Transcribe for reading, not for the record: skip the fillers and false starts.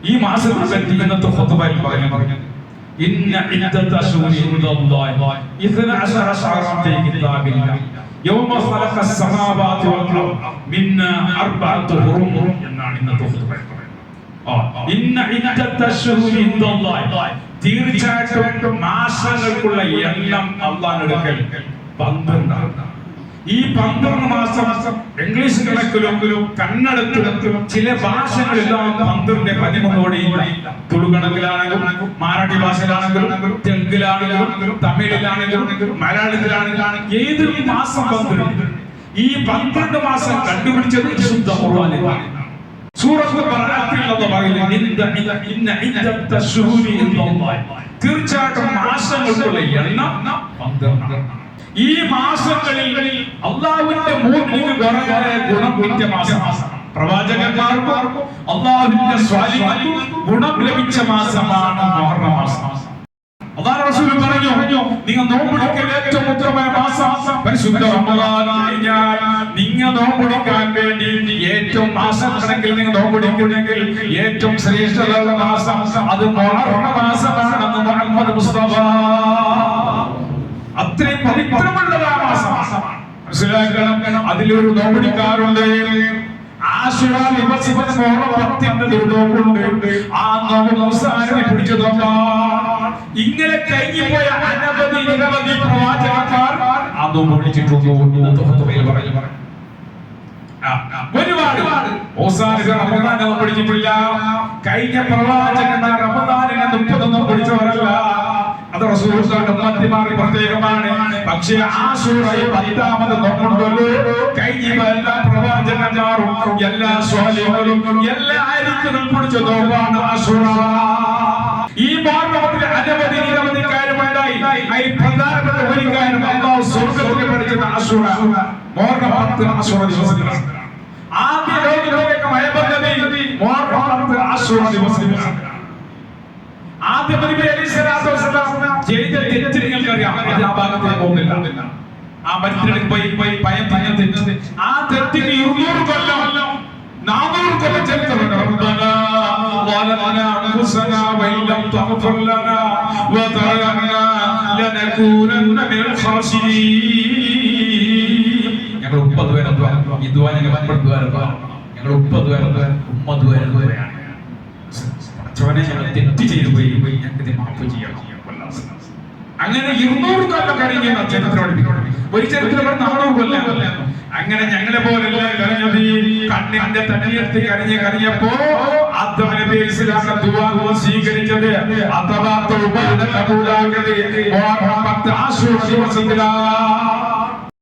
ഈ മാസത്തെ പറ്റി ഇന്നത്തെ ഖുതുബയിൽ പറഞ്ഞു ഇന്ന ഇദ്ദത അശ്ഹുരി ഇൻദല്ലാഹി 12 ശഹറൻ ഫീ കിതാബില്ലാഹ് യൗമ ഖലഖ അസ്സമാവാതി വൽ അർദ് മിന്നാ അർബഅതു ഹുറും എന്നാണ് ഇന്നത്തെ ഖുതുബയിൽ പറയുന്നത്. ഇന്ന ഇദ്ദത അശ്ഹുരി ഇൻദല്ലാഹി തീർച്ചയായിട്ടും മാസങ്ങൾക്കുള്ള എണ്ണം അല്ലാഹുവിന്റെ അടുക്കൽ 12 ആണ്. ഈ 12 മാസം ഇംഗ്ലീഷ് കണക്കിലും കന്നഡത്തിലും ചില ഭാഷകളിലെല്ലാം 12 13 തുളു കണക്കിലാണെങ്കിലും മറാഠി ഭാഷയിലാണെങ്കിലും തെലുങ്കിലാണെങ്കിലും തമിഴിലാണെങ്കിലും മലയാളത്തിലാണെങ്കിലും ഏത് മാസം 12. ഈ 12 മാസം കണ്ടുപിടിച്ചത് വിശുദ്ധ ഖുർആനിലാണ്. സൂറത്തുൽ ബറഅത്തിൽ അല്ലാഹു പറയുന്നു ഇന്ന ഇദ്ദത അശ്ഹുരി ഇൻദല്ലാഹി തീർച്ചയായിട്ടും മാസങ്ങൾക്കുള്ള എണ്ണം 12 ആണ്. ഈ മാസങ്ങളിൽ അല്ലാഹുവിന്റെ 3 ഗുണം കിട്ടിയ മാസമാണ്. പ്രവാചകന്മാർക്കും അല്ലാഹുവിന്റെ സ്വാലിഹീങ്ങൾക്കും ഗുണം ലഭിച്ച മാസമാണ് മുഹറം മാസം. അല്ലാഹു റസൂൽ പറഞ്ഞു നിങ്ങൾ നോമ്പെടുക്കാൻ ഏറ്റവും ഉത്തമമായ മാസം പരിശുദ്ധ റമദാൻ കഴിഞ്ഞാൽ നിങ്ങൾ നോമ്പെടുക്കാൻ വേണ്ടി ഏറ്റവും മാസം കണക്കിൽ നിങ്ങൾ നോമ്പെടുക്കുന്നെങ്കിൽ ഏറ്റവും ശ്രേഷ്ഠമായ മാസം അത് മുഹറം മാസമാണെന്ന് മുഹമ്മദ് മുസ്തഫ അത്രയും പവിത്രമുള്ള മാസമാണ്. മനസ്സിലാക്കണം. അതിലൊരു നോമ്പെടുക്കാറുണ്ട്. ആശുറ ദിവസത്തിൽ മുഹറം 10 നോമ്പുണ്ട്. ആ നോമ്പ് അവസാനം പിടിച്ചതുകൊണ്ടാണ് ഇങ്ങനെ കഴിഞ്ഞുപോയ അനവധി നിരവധി പ്രവാചകന്മാർ ആ നോമ്പ് പിടിച്ചിട്ടുണ്ട്. ഒരുപാട് റമദാൻ പിടിച്ചിട്ടില്ല. കഴിഞ്ഞ പ്രവാചകന്മാർ റമദാനിനെ 30 പിടിച്ചവരല്ല. അത് റസൂലുള്ളാഹിയുടെ ഉമ്മത്തിമാർക്ക് പ്രത്യേകമാണ്. പക്ഷേ ആശൂറയിൽ 10ാമത് നോമ്പുണ്ടല്ലോ. കഴിഞ്ഞ എല്ലാ പ്രവാചകന്മാരും എല്ലാ സ്വാലിഹീങ്ങളും എല്ലാ ആരിഫുകളും പിടിച്ച നോമ്പാണ് ആശൂറ. ഈ മാർഗ്ഗത്തിൽ അനവധി നിരവധി കാര്യമുണ്ടായി. അതിൽ പ്രധാനപ്പെട്ട ഒരു കാര്യം അല്ലാഹു സ്വർഗ്ഗത്തിൽ പഠിച്ചത് ആശൂറ മുഹറം 10 ആശൂറ ദിവസത്തിലാണ്. ആദ്യ ലോകത്തിലേക്ക് മയബന്ധി മുഹറം 10 ആശൂറ ദിവസത്തിലാണ്. ആദ്യ നബി അലൈഹി സ്വലാത്തു വസ്സലാം ചെയ്ത തെറ്റ് നിങ്ങൾക്കറിയാം. അത് ആ ഭാഗത്തേക്ക് പോകുന്നില്ല. ആ മനുഷ്യരുടെ പോയി ഭയം പറഞ്ഞ തെറ്റ്, ആ തെറ്റിന് 200 കൊല്ലം 400 കൊല്ലം ചരിത്രമുണ്ട്. റബ്ബനാ വലനാ അൻഫുസനാ വഇല്ലം തഗ്ഫിർ ലനാ വതർഹംനാ ലനകൂനന്ന മിനൽ ഖാസിരീൻ. ഞങ്ങൾ 30 പേരെ ഈ ദുആ ഞങ്ങൾ ഞങ്ങൾ 30 പേരെ ഉമ്മ തെറ്റ് ചെയ്തു പോയി, ഞങ്ങൾക്ക് മാപ്പ് ചെയ്യണം. അങ്ങനെ 200 കൊല്ലം കഴിഞ്ഞ ചരിത്രം ഒരു ചരിത്രം 400 കൊല്ലം. അങ്ങനെ ഞങ്ങളെ പോലെല്ല കരഞ്ഞത്. കണ്ണിന്റെ തണ്ണീർത്തി കരഞ്ഞപ്പോ ആദം നബി ഇസ്ലാമിന്റെ ദുആ സ്വീകരിച്ചത് അഥവാ തൗബയുടെ കബൂലാകത് മുഹറം 10 ആശൂറ ദിവസത്തിലാണ്.